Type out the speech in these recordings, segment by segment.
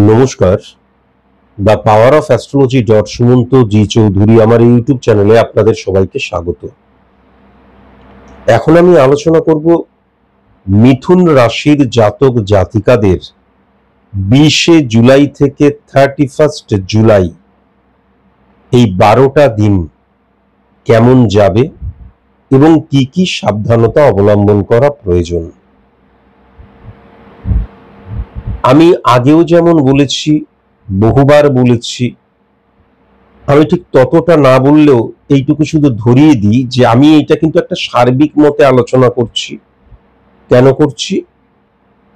নমস্কার, the power of astrology Sumanta ji Chowdhury আমার এই ইউটিউব চ্যানেলে আপনাদের সবাইকে স্বাগত। এখন আমি আলোচনা করব মিথুন রাশির জাতক জাতিকাদের 20শে জুলাই থেকে 31 জুলাই এই 12টা দিন কেমন যাবে এবং কি কি সাবধানতা অবলম্বন করা প্রয়োজন। আমি আগেও যেমন বলেছি, বহুবার বলেছি, আমি ঠিক ততটা না বললেও এইটুকু শুধু ধরিয়ে দিই যে আমি এটা কিন্তু একটা সার্বিক মতে আলোচনা করছি। কেন করছি?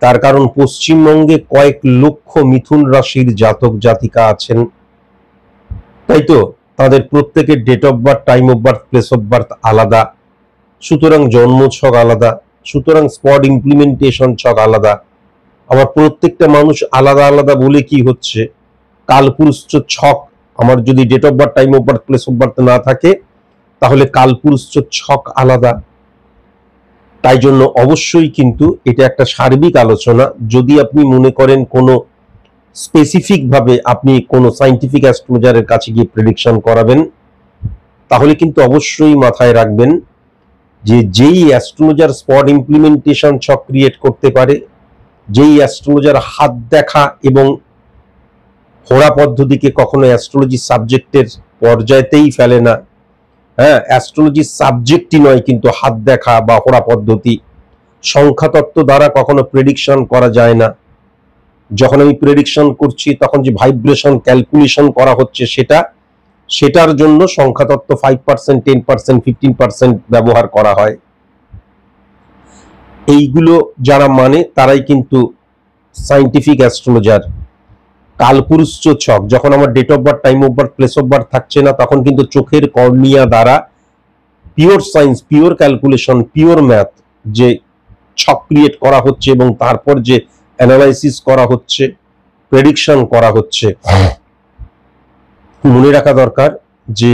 তার কারণ পশ্চিমবঙ্গে কয়েক লক্ষ মিথুন রাশির জাতক জাতিকা আছেন, তাই তো? তাদের প্রত্যেকের date of birth, time of birth, place of birth আলাদা, সুতরাং জন্ম ছক আলাদা, সুতরাং স্পট ইমপ্লিমেন্টেশন ছক আলাদা। আবার প্রত্যেকটা মানুষ আলাদা আলাদা বলে কি হচ্ছে, কালপুরুষ ছক আমার যদি date of birth, time of birth, place of birth না থাকে তাহলে কালপুরুষ ছক আলাদা। তাই জন্য অবশ্যই কিন্তু এটা একটা সার্বিক আলোচনা। যদি আপনি মনে করেন কোনো স্পেসিফিক ভাবে আপনি কোনো সায়েন্টিফিক অ্যাস্ট্রোলজারের কাছে গিয়ে প্রেডিকশন করাবেন, তাহলে কিন্তু অবশ্যই মাথায় রাখবেন যে যেই অ্যাস্ট্রোলজার স্পট ইমপ্লিমেন্টেশন ছক ক্রিয়েট করতে পারে, যেই অ্যাস্ট্রোলজার হাত দেখা এবং হোরা পদ্ধতিকে কখনো অ্যাস্ট্রোলজি সাবজেক্টের পর্যায়েতেই ফেলে না, হ্যাঁ, অ্যাস্ট্রোলজি সাবজেক্টই নয় কিন্তু হাত দেখা বা হোরা পদ্ধতি, সংখ্যাতত্ত্ব দ্বারা কখনো প্রেডিকশন করা যায় না। যখন আমি প্রেডিকশন করছি তখন যে ভাইব্রেশন ক্যালকুলেশন করা হচ্ছে সেটার জন্য সংখ্যাতত্ত্ব 5%, 10%, 15% ব্যবহার করা হয়। এইগুলো যারা মানে তারাই কিন্তু সায়েন্টিফিক অ্যাস্ট্রোলজার। কালপুরুষ ছক যখন আমার date of birth, time of birth, place of birth থাকছে না, তখন কিন্তু চোখের কর্নিয়া দ্বারা pure science, pure calculation, pure math যে ছক ক্রিয়েট করা হচ্ছে এবং তারপর যে অ্যানালাইসিস করা হচ্ছে, প্রেডিকশন করা হচ্ছে। মনে রাখা দরকার যে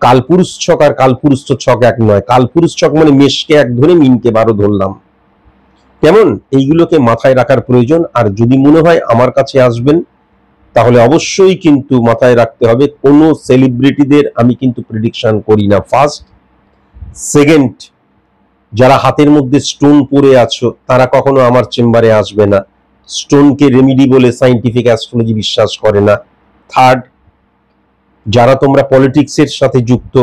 কালপুরুষ ছক আর কালপুরুষ ছক এক নয়। কালপুরুষ ছক মানে মেষকে 1 ধরে মিনকে 12 ধরলাম, কেমন? এইগুলোকে মাথায় রাখার প্রয়োজন। আর যদি মনে হয় আমার কাছে আসবেন, তাহলে অবশ্যই কিন্তু মাথায় রাখতে হবে কোনো সেলিব্রিটিদের আমি কিন্তু প্রেডিকশন করি না। ফার্স্ট, সেকেন্ড, যারা হাতের মধ্যে স্টোন পরে আছো তারা কখনো আমার চেম্বারে আসবে না। স্টোনকে রেমিডি বলে সায়েন্টিফিক অ্যাস্ট্রোলজি বিশ্বাস করে না। থার্ড, যারা তোমরা পলিটিক্সের সাথে যুক্ত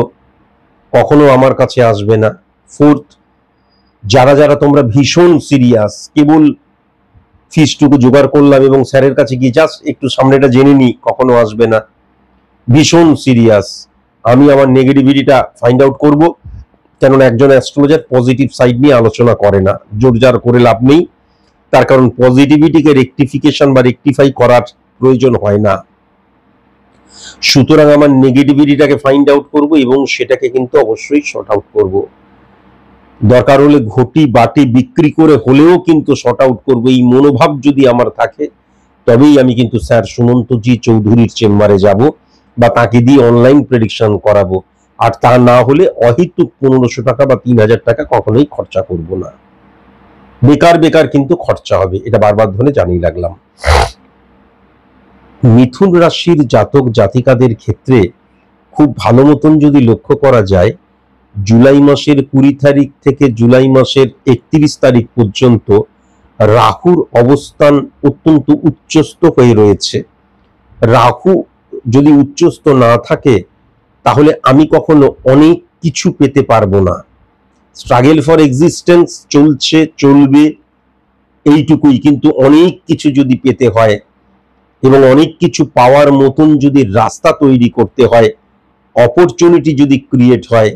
কখনো আমার কাছে আসবে না। ফোর্থ, যারা তোমরা ভীষণ সিরিয়াস, কেবল ফিসটুকু জোগাড় করলাম এবং স্যারের কাছে গিয়ে জাস্ট একটু সামনেটা জেনে নি, কখনো আসবে না। ভীষণ সিরিয়াস, আমি আমার নেগেটিভিটিটা ফাইন্ড আউট করব, কেননা একজন অ্যাস্ট্রোলজার পজিটিভ সাইড নিয়ে আলোচনা করে না, জোরজার করে লাভ নেই। তার কারণ পজিটিভিটিকে রেকটিফিকেশন বা রেকটিফাই করার প্রয়োজন হয় না। সুতরাং আমার নেগেটিভিটিটাকে ফাইন্ড আউট করব এবং সেটাকে কিন্তু অবশ্যই শর্ট আউট করব। দরকার হলে ঘটি বাটি বিক্রি করে হলেও কিন্তু শর্ট আউট করবো। এই মনোভাব যদি আমার থাকে তবেই আমি কিন্তু স্যার সুমন্ত জি চৌধুরীর চেম্বারে যাব বা তাকে দিয়ে অনলাইন প্রেডিকশন করাবো। আর তা না হলে অহেতুক 1500 টাকা বা 3000 টাকা কখনোই খরচা করব না। বেকার কিন্তু খরচা হবে, এটা বারবার ধরে জানিয়ে রাখলাম। মিথুন রাশির জাতক জাতিকাদের ক্ষেত্রে খুব ভালো মতন যদি লক্ষ্য করা যায়, জুলাই মাসের 20 তারিখ থেকে জুলাই মাসের 31 তারিখ পর্যন্ত রাহুর অবস্থান অত্যন্ত উচ্চস্থ হয়ে রয়েছে। রাহু যদি উচ্চস্থ না থাকে তাহলে আমি কখনো অনেক কিছু পেতে পারবো না। স্ট্রাগল ফর এক্সিস্টেন্স চলছে, চলবে, এইটুকুই। কিন্তু অনেক কিছু যদি পেতে হয় এবং অনেক কিছু পাওয়ার মতন যদি রাস্তা তৈরি করতে হয়, অপরচুনিটি যদি ক্রিয়েট হয়,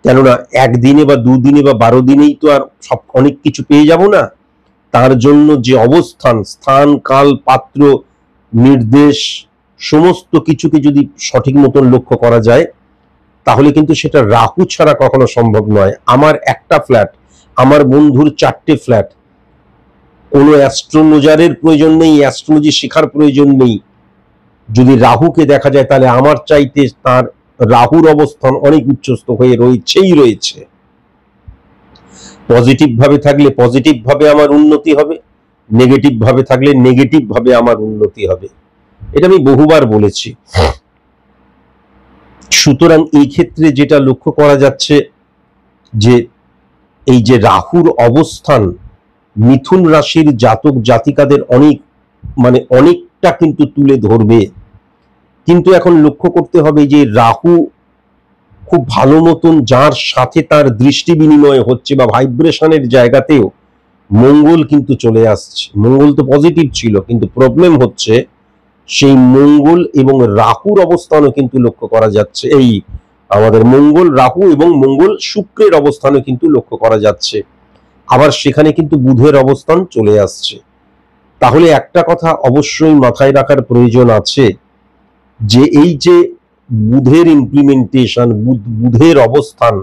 কেননা একদিনে বা 2 দিনে বা 12 দিনেই তো আর সব অনেক কিছু পেয়ে যাব না। তার জন্য যে অবস্থান, স্থান, কাল, পাত্র, নির্দেশ সমস্ত কিছুকে যদি সঠিক মতন লক্ষ্য করা যায় তাহলে কিন্তু সেটা রাহু ছাড়া কখনো সম্ভব নয়। আমার একটা ফ্ল্যাট, আমার বন্ধুর 4টে ফ্ল্যাট, কোনো অ্যাস্ট্রোলজারের প্রয়োজন নেই, অ্যাস্ট্রোলজি শেখার প্রয়োজন নেই। যদি রাহুকে দেখা যায় তাহলে আমার চাইতে তার রাহুর অবস্থান অনেক উচ্চস্থ হয়ে রয়েছে। পজিটিভ ভাবে থাকলে পজিটিভ ভাবে আমার উন্নতি হবে, নেগেটিভ ভাবে থাকলে নেগেটিভ ভাবে আমার উন্নতি হবে, এটা আমি বহুবার বলেছি। সুতরাং এই ক্ষেত্রে যেটা লক্ষ্য করা যাচ্ছে যে এই যে রাহুর অবস্থান মিথুন রাশির জাতক জাতিকাদের অনেকটা কিন্তু তুলে ধরবে। কিন্তু এখন লক্ষ্য করতে হবে যে রাহু খুব ভালো মতন যার সাথে তার দৃষ্টি বিনিময় হচ্ছে বা ভাইব্রেশনের জায়গাতেও মঙ্গল কিন্তু চলে আসছে। মঙ্গল তো পজিটিভ ছিল, কিন্তু প্রবলেম হচ্ছে সেই মঙ্গল এবং রাহুর অবস্থানও কিন্তু লক্ষ্য করা যাচ্ছে। এই আমাদের মঙ্গল রাহু এবং মঙ্গল শুক্রের অবস্থানও কিন্তু লক্ষ্য করা যাচ্ছে। আবার সেখানে কিন্তু বুধের অবস্থান চলে আসছে। তাহলে একটা কথা অবশ্যই মাথায় রাখার প্রয়োজন আছে যে এই যে বুধের ইমপ্লিমেন্টেশন, বুধের অবস্থান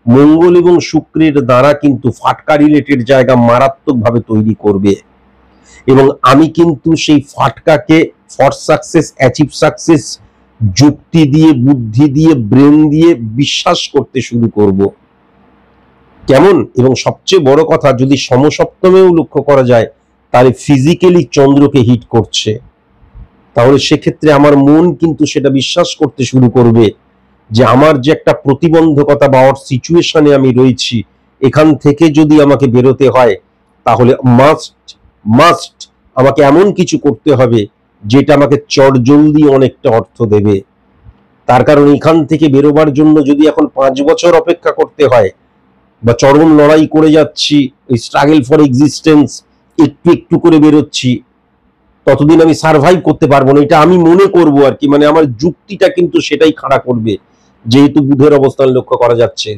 মঙ্গল এবং শুক্রের দ্বারা কিন্তু ফাটকা রিলেটেড জায়গা মারাত্মকভাবে তৈরি করবে। এবং আমি কিন্তু সেই ফাটকাকে ফর সাকসেস, অ্যাচিভ সাকসেস যুক্তি দিয়ে, বুদ্ধি দিয়ে, ব্রেন দিয়ে বিশ্বাস করতে শুরু করব। কেমন? এবং সবচেয়ে বড় কথা, যদি সমসপ্তমেও লক্ষ্য করা যায় তাহলে ফিজিক্যালি চন্দ্রকে হিট করছে, তাহলে সেক্ষেত্রে আমার মন কিন্তু সেটা বিশ্বাস করতে শুরু করবে যে আমার যে একটা প্রতিবন্ধকতা বা সিচুয়েশনে আমি রয়েছি, এখান থেকে যদি আমাকে বেরোতে হয় তাহলে মাস্ট আমাকে এমন কিছু করতে হবে যেটা আমাকে চটজলদি অনেকটা অর্থ দেবে। তার কারণ এখান থেকে বেরোবার জন্য যদি এখন 5 বছর অপেক্ষা করতে হয় বা চরম লড়াই করে যাচ্ছি, ওই স্ট্রাগল ফর এক্সিস্টেন্স, একটু একটু করে বেরোচ্ছি, ততদিন আমি সার্ভাইভ করতে পারবো না, এটা আমি মনে করব আর কি। মানে আমার যুক্তিটা কিন্তু সেটাই খাড়া করবে, যেহেতু বুধের অবস্থান লক্ষ্য করা যাচ্ছে।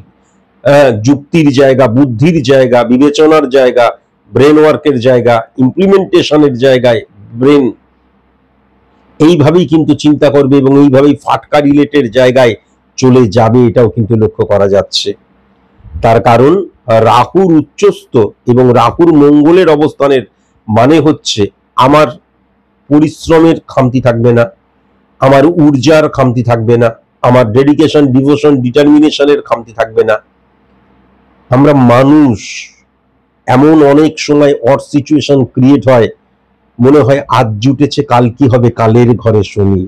যুক্তির জায়গা, বুদ্ধির জায়গা, বিবেচনার জায়গা, ব্রেন ওয়ার্কের জায়গা, ইমপ্লিমেন্টেশনের জায়গায় ব্রেন এইভাবেই কিন্তু চিন্তা করবে এবং এইভাবেই ফাটকা রিলেটেড জায়গায় চলে যাবে, এটাও কিন্তু লক্ষ্য করা যাচ্ছে। তার কারণ রাহুর উচ্চস্থ এবং রাহুর মঙ্গলের অবস্থানের মানে হচ্ছে আমার পরিশ্রমের খামতি থাকবে না, আমার ঊর্জার খামতি থাকবে না, আমার ডেডিকেশন, ডিভোশন, ডিটারমিনেশনের খামতি থাকবে না। আমরা মানুষ, এমন অনেক সময় অড সিচুয়েশন ক্রিয়েট হয়, মনে হয় আজ জুটেছে কাল কি হবে, কালের ঘরে শনি।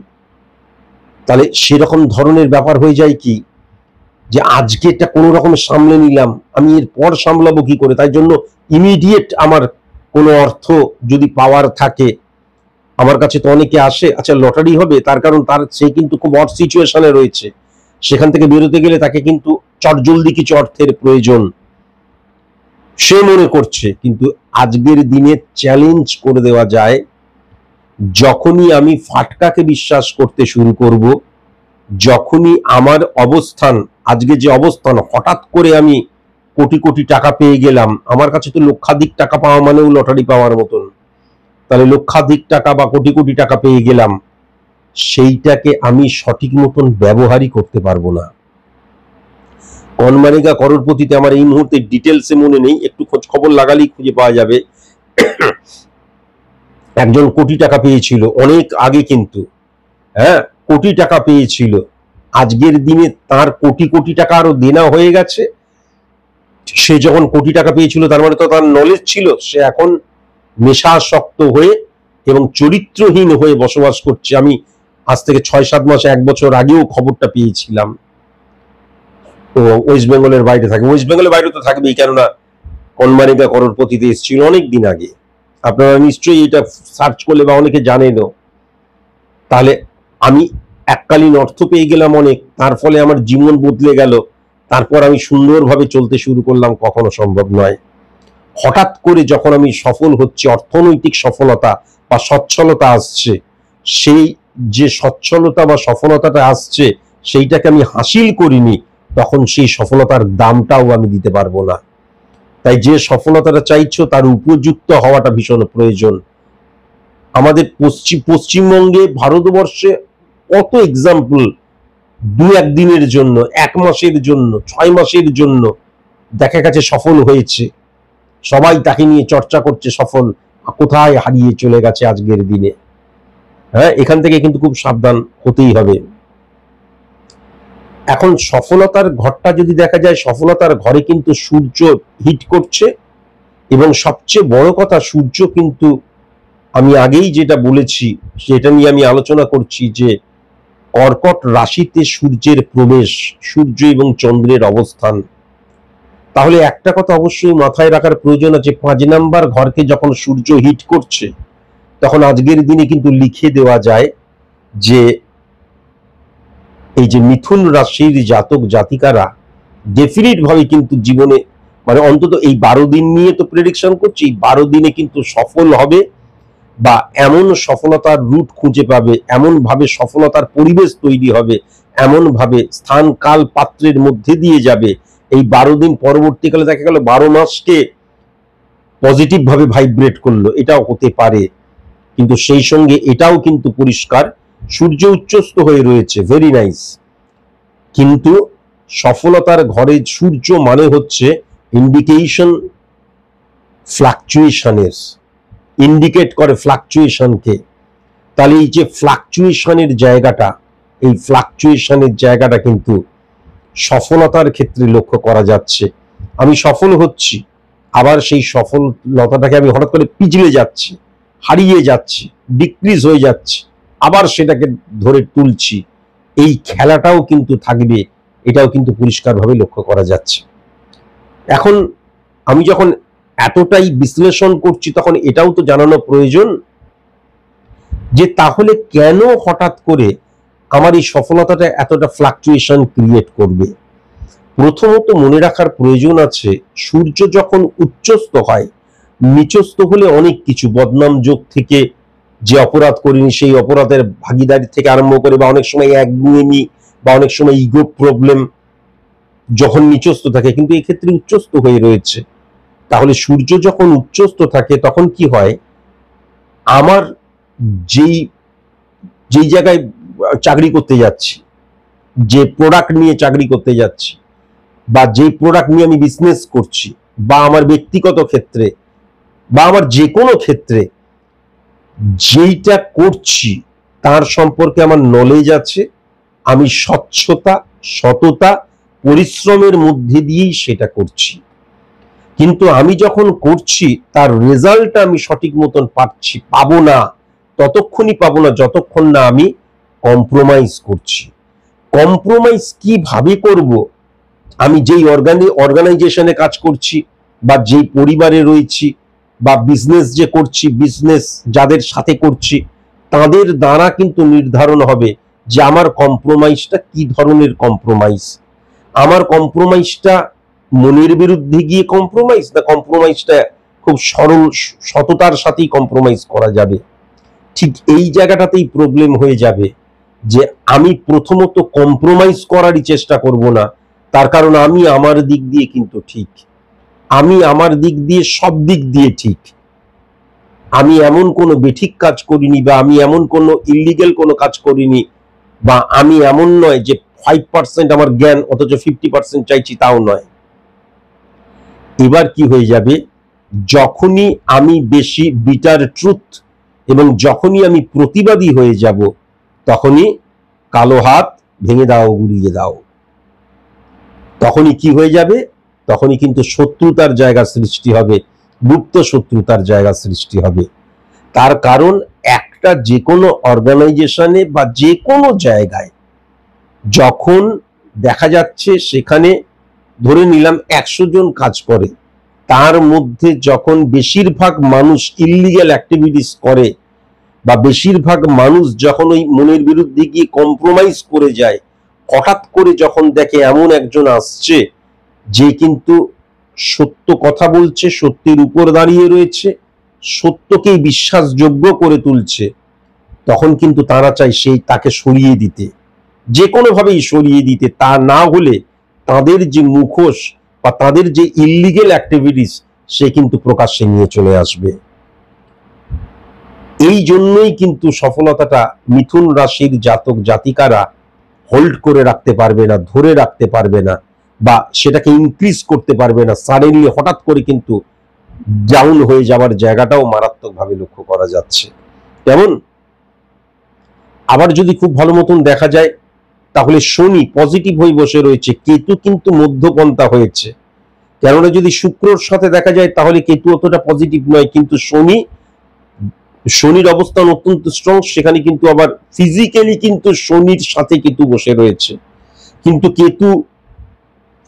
তাহলে সেরকম ধরনের ব্যাপার হয়ে যায় কি যে আজকে এটা কোনো রকম সামলে নিলাম, আমি এরপর সামলাবো কি করে? তাই জন্য ইমিডিয়েট আমার কোনো অর্থ যদি পাওয়ার থাকে, আমার কাছে তো অনেকে আসে, আচ্ছা লটারি হবে, তার কারণ সে কিন্তু খুব অড সিচুয়েশনে রয়েছে, সেখান থেকে বেরোতে গেলে তাকে কিন্তু চটজলদি কিছু অর্থের প্রয়োজন সে মনে করছে। কিন্তু আজকের দিনে চ্যালেঞ্জ করে দেওয়া যায়, যখনই আমি ফাটকাকে বিশ্বাস করতে শুরু করব, যখনই আমার অবস্থান, আজকে যে অবস্থান, হঠাৎ করে আমি কোটি কোটি টাকা পেয়ে গেলাম, আমার কাছে তো লক্ষাধিক টাকা পাওয়া মানেও লটারি পাওয়ার মতন, তাহলে লক্ষাধিক টাকা বা কোটি কোটি টাকা পেয়ে গেলাম, সেইটাকে আমি সঠিক মতন ব্যবহারই করতে পারবো না। কনমানিকা করোড়পতিতে আমার এই মুহূর্তে ডিটেলসে মনে নেই, একটু খোঁজ খবর লাগালেই খুঁজে পাওয়া যাবে। একজন কোটি টাকা পেয়েছিল অনেক আগে, কিন্তু কোটি টাকা পেয়েছিল, আজকের দিনে তার কোটি কোটি টাকা আরো দেনা হয়ে গেছে। সে যখন কোটি টাকা পেয়েছিল তার মানে তো তার নলেজ ছিল, সে এখন নেশাসক্ত হয়ে এবং চরিত্রহীন হয়ে বসবাস করছে। আমি আজ থেকে 6-7 মাস, 1 বছর আগেও খবরটা পেয়েছিলাম। তো ওয়েস্ট বেঙ্গলের বাইরে থাকে, ওয়েস্ট বেঙ্গলের বাইরে তো থাকবেই, কেননা কনমানিকা করোড়পতিতে এসেছিল অনেক দিন আগে, আপনারা নিশ্চয়ই এটা সার্চ করলে বা অনেকে জানেনও। তাহলে আমি এককালীন অর্থ পেয়ে গেলাম অনেক, তার ফলে আমার জীবন বদলে গেল, তারপর আমি সুন্দরভাবে চলতে শুরু করলাম, কখনো সম্ভব নয়। হঠাৎ করে যখন আমি সফল হচ্ছে, অর্থনৈতিক সফলতা বা সচ্ছলতা আসছে, সেই যে সচ্ছলতা বা সফলতাটা আসছে সেইটাকে আমি হাসিল করিনি, তখন সেই সফলতার দামটাও আমি দিতে পারবো না। তাই যে সফলতাটা চাইছো তার উপযুক্ত হওয়াটা ভীষণ প্রয়োজন। আমাদের পশ্চিমবঙ্গে, ভারতবর্ষে কত এক্সাম্পল, 2-1 দিনের জন্য, 1 মাসের জন্য, 6 মাসের জন্য দেখা গেছে সফল হয়েছে, সবাই তাকে নিয়ে চর্চা করছে, সফল, কোথায় হারিয়ে চলে গেছে আজকের দিনে। এখান থেকে কিন্তু খুব সাবধান হতেই হবে। এখন সফলতার ঘরটা যদি দেখা যায়, সফলতার ঘরে কিন্তু সূর্য হিট করছে এবং সবচেয়ে বড় কথা, সূর্য কিন্তু, আমি আগেই যেটা বলেছি সেটা নিয়ে আমি আলোচনা করছি, যে কর্কট রাশিতে সূর্যের প্রবেশ, সূর্য এবং চন্দ্রের অবস্থান। তাহলে একটা কথা অবশ্যই মাথায় রাখার প্রয়োজন আছে, 5 নাম্বার ঘরকে যখন সূর্য হিট করছে, তখন আজকের দিনে কিন্তু লিখে দেওয়া যায় যে এই যে মিথুন রাশির জাতক জাতিকারা ডেফিনিট ভাবে কিন্তু জীবনে, মানে অন্তত এই 12 দিন নিয়ে তো প্রেডিকশন করছি, এই 12 দিনে কিন্তু সফল হবে, বা এমন সফলতার রুট খুঁজে পাবে, এমন ভাবে সফলতার পরিবেশ তৈরি হবে, এমন ভাবে স্থান কাল পাত্রের মধ্যে দিয়ে যাবে, এই 12 দিন পরবর্তীকালে দেখা গেল 12 মাসকে পজিটিভ ভাবে ভাইব্রেট করলো, এটাও হতে পারে। কিন্তু সেই সঙ্গে এটাও কিন্তু পরিষ্কার, সূর্য উচ্চস্থ হয়ে রয়েছে, ভেরি নাইস, কিন্তু সফলতার ঘরে সূর্য মানে হচ্ছে ইন্ডিকেশন ফ্লাকচুয়েশনের, ইন্ডিকেট করে ফ্লাকচুয়েশনকে। তাহলে এই যে ফ্লাকচুয়েশনের জায়গাটা, এই ফ্লাকচুয়েশনের জায়গাটা কিন্তু সফলতার ক্ষেত্রে লক্ষ্য করা যাচ্ছে। আমি সফল হচ্ছি, আবার সেই সফলতাটাকে আমি হঠাৎ করে পিছলে যাচ্ছি, হারিয়ে যাচ্ছি, ডিক্রিজ হয়ে যাচ্ছে, আবার সেটাকে ধরে তুলছি, এই খেলাটাও কিন্তু থাকবে, এটাও কিন্তু পরিষ্কারভাবে লক্ষ্য করা যাচ্ছে। এখন আমি যখন এতটাই বিশ্লেষণ করছি, তখন এটাও তো জানানো প্রয়োজন যে তাহলে কেন হঠাৎ করে আমার এই সফলতাটা এতটা ফ্লাকচুয়েশন ক্রিয়েট করবে। প্রথমত মনে রাখার প্রয়োজন আছে, সূর্য যখন উচ্চস্থ হয়, নিচস্থ হলে অনেক কিছু, বদনাম যোগ থেকে, যে অপরাধ করিনি সেই অপরাধের ভাগিদারি থেকে আরম্ভ করে, বা অনেক সময় একগুঁয়েমি, বা অনেক সময় ইগো প্রবলেম যখন নিচস্থ থাকে, কিন্তু এক্ষেত্রে উচ্চস্থ হয়ে রয়েছে। তাহলে সূর্য যখন উচ্চস্থ থাকে তখন কি হয়, আমার যেই যেই জায়গায় চাকরি করতে যাচ্ছি, যে প্রোডাক্ট নিয়ে চাকরি করতে যাচ্ছি, বা যে প্রোডাক্ট নিয়ে আমি বিজনেস করছি, বা আমার ব্যক্তিগত ক্ষেত্রে, বা আমার যে কোনো ক্ষেত্রে যেইটা করছি তার সম্পর্কে আমার নলেজ আছে, আমি স্বচ্ছতা, সততা, পরিশ্রমের মধ্যে দিয়েই সেটা করছি। কিন্তু আমি যখন করছি তার রেজাল্টটা আমি সঠিক মতন পাবো না, ততক্ষণই পাবো না যতক্ষণ না আমি কম্প্রোমাইজ করছি। কম্প্রোমাইজ কিভাবে করব? আমি যেই অর্গানাইজেশনে কাজ করছি, বা যেই পরিবারে রয়েছি, বা বিজনেস যে করছি, বিজনেস যাদের সাথে করছি, তাদের দ্বারা কিন্তু নির্ধারণ হবে যে আমার কম্প্রোমাইজটা কি ধরনের কম্প্রোমাইজ। আমার কম্প্রোমাইজটা মনের বিরুদ্ধে গিয়ে কম্প্রোমাইজ, না কম্প্রোমাইজটা খুব সরল সততার সাথেই কম্প্রোমাইজ করা যাবে। ঠিক এই জায়গাটাতেই প্রবলেম হয়ে যাবে, যে আমি প্রথমত কম্প্রোমাইজ করারই চেষ্টা করব না, তার কারণ আমি আমার দিক দিয়ে কিন্তু ঠিক, আমি আমার দিক দিয়ে সব দিক দিয়ে ঠিক, আমি এমন কোনো বেঠিক কাজ করিনি, বা আমি এমন কোনো ইলিগ্যাল কোনো কাজ করিনি, বা আমি এমন নয় যে 5% আমার জ্ঞান অথচ 50% চাইছি, তাও নয়। এবার কি হয়ে যাবে, যখনই আমি বেশি বিটার ট্রুথ এবং যখনই আমি প্রতিবাদী হয়ে যাব, তখনই কালো হাত ভেঙে দাও, গুড়িয়ে দাও, তখনই কি হয়ে যাবে, তখনই কিন্তু শত্রুতার জায়গা সৃষ্টি হবে, গুপ্ত শত্রুতার জায়গা সৃষ্টি হবে। তার কারণ একটা যে কোনো অর্গানাইজেশনে বা যে কোনো জায়গায় যখন দেখা যাচ্ছে সেখানে ধরে নিলাম 100 জন কাজ করে, তার মধ্যে যখন বেশিরভাগ মানুষ ইলিগ্যাল অ্যাক্টিভিটিস করে, বা বেশিরভাগ মানুষ যখন ওই মনের বিরুদ্ধে গিয়ে কম্প্রোমাইজ করে যায়, হঠাৎ করে যখন দেখে এমন একজন আসছে যে কিন্তু সত্য কথা বলছে, সত্যের উপর দাঁড়িয়ে রয়েছে, সত্যকেই বিশ্বাসযোগ্য করে তুলছে, তখন কিন্তু তারা চায় সেই তাকে সরিয়ে দিতে, যে কোনোভাবেই সরিয়ে দিতে। তা না হলে তাদের যে মুখোশ বা তাদের যে ইলিগ্যাল অ্যাক্টিভিটিস, সে কিন্তু প্রকাশ্যে নিয়ে চলে আসবে। এই জন্যই কিন্তু সফলতাটা মিথুন রাশির জাতক জাতিকারা হোল্ড করে রাখতে পারবে না, ধরে রাখতে পারবে না, বা সেটাকে ইনক্রিজ করতে পারবে না। সাডেনলি হঠাৎ করে কিন্তু ডাউন হয়ে যাওয়ার জায়গাটাও মারাত্মকভাবে লক্ষ্য করা যাচ্ছে। তেমন আবার যদি খুব ভালো মতন দেখা যায়, তাহলে শনি পজিটিভ হয়ে বসে রয়েছে, কেতু কিন্তু মধ্যপন্থা হয়েছে। কেননা যদি শুক্রর সাথে দেখা যায় তাহলে কেতু অতটা পজিটিভ নয়, কিন্তু শনির অবস্থান অত্যন্ত স্ট্রং, সেখানে কিন্তু আবার ফিজিক্যালি কিন্তু শনির সাথে কেতু বসে রয়েছে। কিন্তু কেতু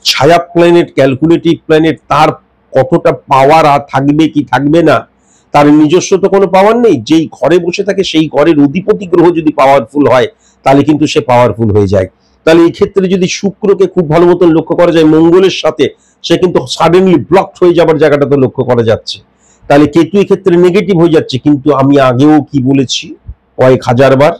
ছায়া প্ল্যানেট, ক্যালকুলেটিভ প্ল্যানেট, তার কতটা পাওয়ার থাকবে কি থাকবে না, তার নিজস্ব তো কোনো পাওয়ার নেই। যেই ঘরে বসে থাকে সেই ঘরের অধিপতি গ্রহ যদি পাওয়ারফুল হয় তাহলে কিন্তু সে পাওয়ারফুল হয়ে যায়। তাহলে এই ক্ষেত্রে যদি শুক্রকে খুব ভালো মতন লক্ষ্য করা যায় মঙ্গলের সাথে, সে কিন্তু সাডেনলি ব্লকড হয়ে যাবার জায়গাটা তো লক্ষ্য করা যাচ্ছে। তাহলে কেতু এক্ষেত্রে নেগেটিভ হয়ে যাচ্ছে। কিন্তু আমি আগেও কি বলেছি কয়েক হাজার বার,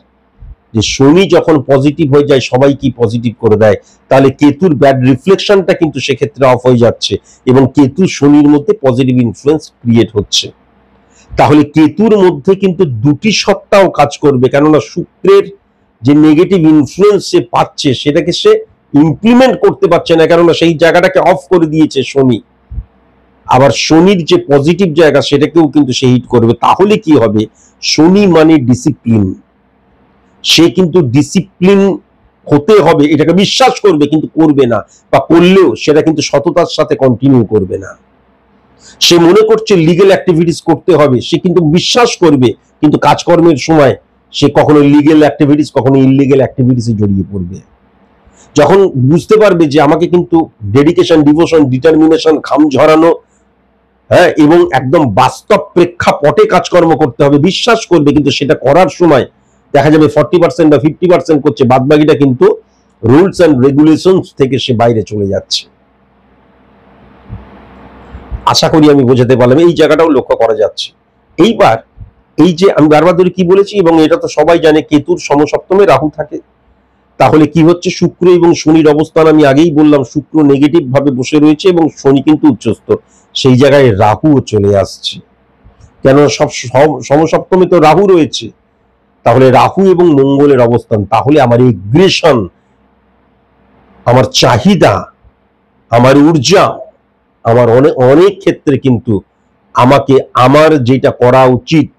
যে শনি যখন পজিটিভ হয়ে যায় সবাই কি পজিটিভ করে দেয়, তাহলে কেতুর ব্যাড রিফ্লেকশনটা কিন্তু সেক্ষেত্রে অফ হয়ে যাচ্ছে এবং কেতু শনির মধ্যে পজিটিভ ইনফ্লুয়েন্স ক্রিয়েট হচ্ছে। তাহলে কেতুর মধ্যে কিন্তু দুটি সত্তাও কাজ করবে, কেননা শুক্রের যে নেগেটিভ ইনফ্লুয়েন্স সে পাচ্ছে সেটাকে সে ইমপ্লিমেন্ট করতে পারছে না, কেননা সেই জায়গাটাকে অফ করে দিয়েছে শনি। আবার শনির যে পজিটিভ জায়গা সেটাকেও কিন্তু সে হিট করবে। তাহলে কি হবে, শনি মানে ডিসিপ্লিন, সে কিন্তু ডিসিপ্লিন হতে হবে এটাকে বিশ্বাস করবে কিন্তু করবে না, বা করলেও সেটা কিন্তু সততার সাথে কন্টিনিউ করবে না। সে মনে করছে লিগেল অ্যাক্টিভিটিস করতে হবে, সে কিন্তু বিশ্বাস করবে, কিন্তু কাজকর্মের সময় সে কখনো লিগেল অ্যাক্টিভিটিস কখনো ইলিগেল অ্যাক্টিভিটিসে জড়িয়ে পড়বে। যখন বুঝতে পারবে যে আমাকে কিন্তু ডেডিকেশন, ডিভোশন, ডিটারমিনেশন, খাম ঝরানো, হ্যাঁ, এবং একদম বাস্তব প্রেক্ষাপটে কাজকর্ম করতে হবে, বিশ্বাস করবে, কিন্তু সেটা করার সময় দেখা যাবে 40% বা 50% করছে, বাদবাকিটা কিন্তু রুলস অ্যান্ড রেগুলেশনস থেকে সে বাইরে চলে যাচ্ছে। আশা করি আমি বোঝাতে পারলাম, এই জায়গাটাও লক্ষ্য করা যাচ্ছে। এইবার এই যে আমি বারবার ধরে কি বলেছি, এবং এটা তো সবাই জানে, কেতুর সমসপ্তমে রাহু থাকে। তাহলে কি হচ্ছে, শুক্র এবং শনির অবস্থান আমি আগেই বললাম, শুক্র নেগেটিভ ভাবে বসে রয়েছে এবং শনি কিন্তু উচ্চস্থ, সেই জায়গায় রাহুও চলে আসছে। কেন, সব সমসপ্তমে তো রাহু রয়েছে। তাহলে রাহু এবং মঙ্গলের অবস্থান, তাহলে আমার এগ্রেশন, আমার চাহিদা, আমার ঊর্জা, আমার অনেক ক্ষেত্রে কিন্তু আমাকে আমার যেটা করা উচিত,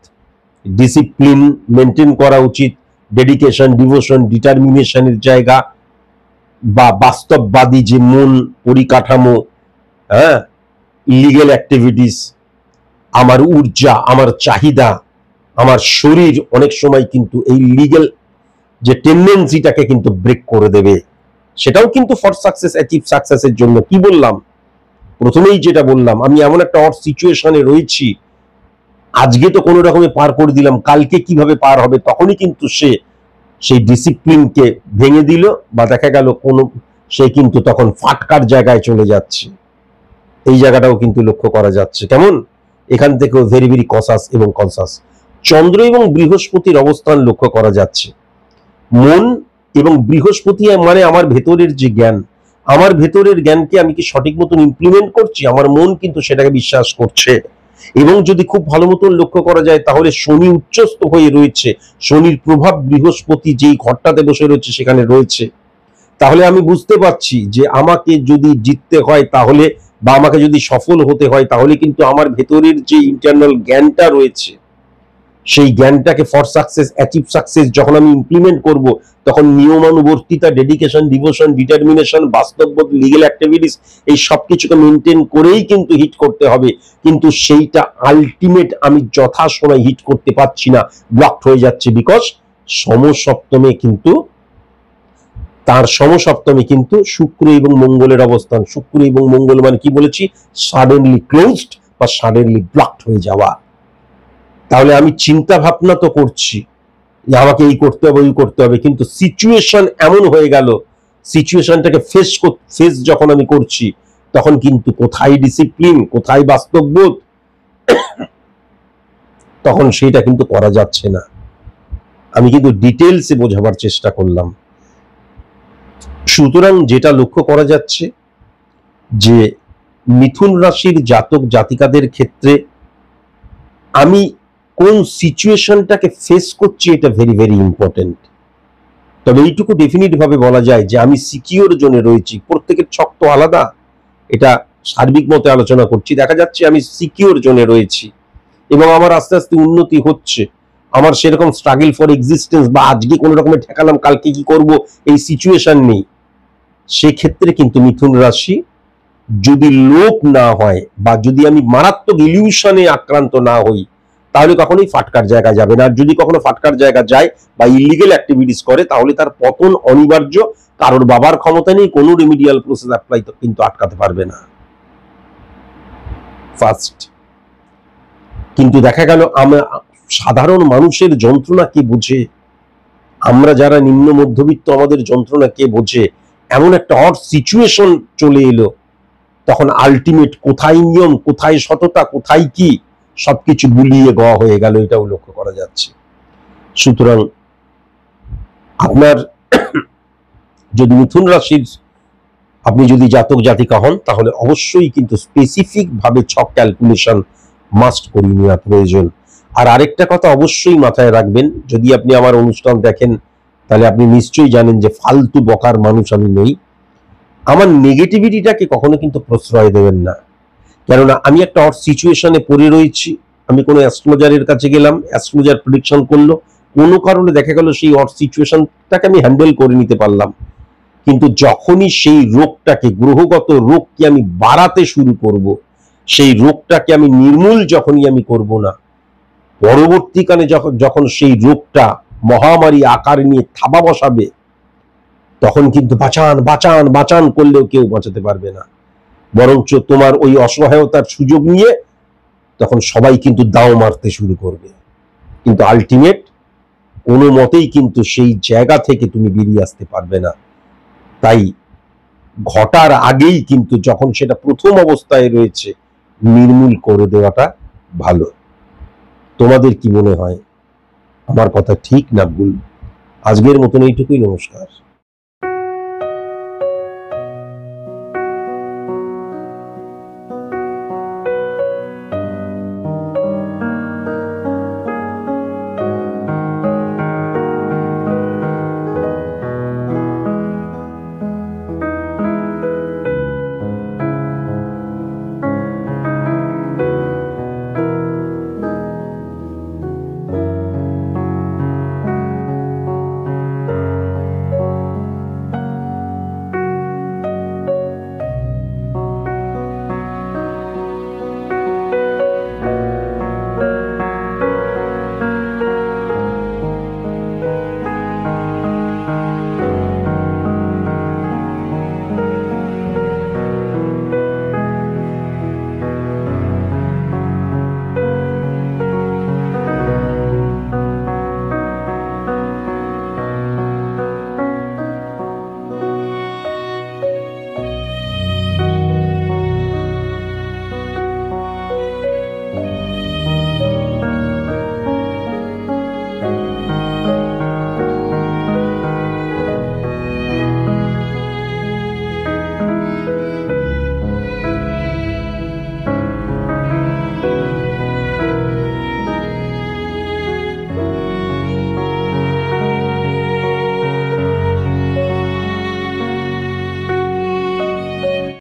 ডিসিপ্লিন মেনটেন করা উচিত, ডেডিকেশন, ডিভোশন, ডিটারমিনেশনের জায়গা, বা বাস্তববাদী যে মন পরিকাঠামো, হ্যাঁ, ইলিগেল অ্যাক্টিভিটিস, আমার ঊর্জা, আমার চাহিদা, আমার শরীর অনেক সময় কিন্তু এই লিগেল যে টেন্ডেন্সিটাকে কিন্তু ব্রেক করে দেবে। সেটাও কিন্তু ফর সাকসেস, অ্যাচিভ সাকসেসের জন্য। কি বললাম প্রথমেই, যেটা বললাম, আমি এমন একটা অড সিচুয়েশনে রয়েছি, আজকে তো কোনো রকমে পার করে দিলাম, কালকে কিভাবে পার হবে, তখনই কিন্তু সে সেই ডিসিপ্লিনকে ভেঙে দিল, বা দেখা গেল কোনো সে কিন্তু তখন ফাটকার জায়গায় চলে যাচ্ছে। এই জায়গাটাও কিন্তু লক্ষ্য করা যাচ্ছে। কেমন, এখান থেকেও ভেরি ভেরি কসাস এবং কনসাস। চন্দ্র এবং বৃহস্পতির অবস্থান লক্ষ্য করা যাচ্ছে। মন এবং বৃহস্পতি মানে আমার ভেতরের যে জ্ঞান, আমার ভেতরের জ্ঞানকে আমি কি সঠিক মতন ইমপ্লিমেন্ট করছি, আমার মন কিন্তু সেটাকে বিশ্বাস করছে। এবং যদি খুব ভালো মতন লক্ষ্য করা যায় তাহলে শনি উচ্চস্থ হয়ে রয়েছে, শনির প্রভাব বৃহস্পতি যেই ঘরটাতে বসে রয়েছে সেখানে রয়েছে। তাহলে আমি বুঝতে পারছি যে আমাকে যদি জিততে হয় তাহলে, বা আমাকে যদি সফল হতে হয় তাহলে কিন্তু আমার ভেতরের যে ইন্টারনাল জ্ঞানটা রয়েছে, সেই জ্ঞানটাকে ফর সাকসেস, অ্যাচিভ সাকসেস যখন আমি ইমপ্লিমেন্ট করব, তখন নিয়মানুবর্তিতা, ডেডিকেশন, ডিভোশন, ডিটারমিনেশন, বাস্তববোধ, লিগেল অ্যাক্টিভিটিস, এই সব কিছুকে মেনটেন করেই কিন্তু হিট করতে হবে। কিন্তু সেইটা আলটিমেট আমি যথাসময় হিট করতে পারছি না, ব্লকড হয়ে যাচ্ছে, বিকজ সমসপ্তমে কিন্তু তার সমসপ্তমে কিন্তু শুক্র এবং মঙ্গলের অবস্থান। শুক্র এবং মঙ্গল মানে কি বলেছি, সাডেনলি ক্লোজড বা সাডেনলি ব্লকড হয়ে যাওয়া। তাহলে আমি চিন্তা ভাবনা তো করছি যে আমাকে এই করতে হবে, ওই করতে হবে, কিন্তু সিচুয়েশন এমন হয়ে গেল, সিচুয়েশনটাকে ফেস যখন আমি করছি, তখন কিন্তু কোথায় ডিসিপ্লিন, কোথায় বাস্তববোধ, তখন সেটা কিন্তু করা যাচ্ছে না। আমি কিন্তু ডিটেলসে বোঝাবার চেষ্টা করলাম। সুতরাং যেটা লক্ষ্য করা যাচ্ছে যে মিথুন রাশির জাতক জাতিকাদের ক্ষেত্রে আমি কোন সিচুয়েশনটাকে ফেস করছি এটা ভেরি ভেরি ইম্পর্টেন্ট। তবে এইটুকু ডেফিনিট ভাবে বলা যায় যে আমি সিকিউর জোনে রয়েছি। প্রত্যেকের ছক তো আলাদা, এটা সার্বিক মতে আলোচনা করছি। দেখা যাচ্ছে আমি সিকিউর জোনে রয়েছি এবং আমার আস্তে আস্তে উন্নতি হচ্ছে। আমার সেরকম স্ট্রাগল ফর এক্সিস্টেন্স বা আজকে কোনো রকমের ঠেকালাম কালকে কি করব এই সিচুয়েশন নেই। সেক্ষেত্রে কিন্তু মিথুন রাশি যদি লোপ না হয় বা যদি আমি মারাত্মক ইলিউশনে আক্রান্ত না হই, তাহলে কখনোই ফাটকার জায়গা যাবে না। আর যদি কখনো ফাটকার জায়গা যায় বা ইলিগেল অ্যাক্টিভিটিস করে, তাহলে তার পতন অনিবার্য। কারোর বাবার ক্ষমতা নেই, কোনো রেমিডিয়াল প্রসেস অ্যাপ্লাই কিন্তু আটকাতে পারবে না। ফার্স্ট। কিন্তু দেখা গেল আমরা সাধারণ মানুষের যন্ত্রণা কে বোঝে? আমরা যারা নিম্ন মধ্যবিত্ত, আমাদের যন্ত্রণা কে বোঝে? এমন একটা অড সিচুয়েশন চলে এলো, তখন আলটিমেট কোথায় নিয়ম, কোথায় সততা, কোথায় কি, সবকিছু গুলিয়ে গওয়া হয়ে গেল, এটাও লক্ষ্য করা যাচ্ছে। সুতরাং আপনার যদি মিথুন রাশির আপনি যদি জাতক জাতিকা হন, তাহলে অবশ্যই কিন্তু স্পেসিফিক ভাবে ছক ক্যালকুলেশন মাস্ট করিয়ে নেওয়া প্রয়োজন। আর আরেকটা কথা অবশ্যই মাথায় রাখবেন, যদি আপনি আমার অনুষ্ঠান দেখেন তাহলে আপনি নিশ্চয়ই জানেন যে ফালতু বকার মানুষ আমি নই। আমার নেগেটিভিটিটাকে কখনো কিন্তু প্রশ্রয় দেবেন না, কেননা আমি একটা অড সিচুয়েশনে পড়ে রয়েছি। আমি কোনো অ্যাস্ট্রোলজারের কাছে গেলাম, অ্যাস্ট্রোলজার প্রেডিকশন করলো, কোনো কারণে দেখা গেল সেই অড সিচুয়েশনটাকে আমি হ্যান্ডেল করে নিতে পারলাম, কিন্তু যখনই সেই রোগটাকে, গ্রহগত রোগকে আমি বাড়াতে শুরু করব, সেই রোগটাকে আমি নির্মূল যখনই আমি করব না, পরবর্তীকালে যখন সেই রোগটা মহামারী আকার নিয়ে থাবা বসাবে, তখন কিন্তু বাঁচান বাঁচান বাঁচান করলেও কেউ বাঁচাতে পারবে না। বরঞ্চ তোমার ওই অসহায়তার সুযোগ নিয়ে তখন সবাই কিন্তু দাও মারতে শুরু করবে, কিন্তু আলটিমেট কোনো মতেই কিন্তু সেই জায়গা থেকে তুমি বেরিয়ে আসতে পারবে না। তাই ঘটার আগেই কিন্তু যখন সেটা প্রথম অবস্থায় রয়েছে, নির্মূল করে দেওয়াটা ভালো। তোমাদের কি মনে হয়? আমার কথা ঠিক না ভুল? আজকের মতন এইটুকুই। নমস্কার।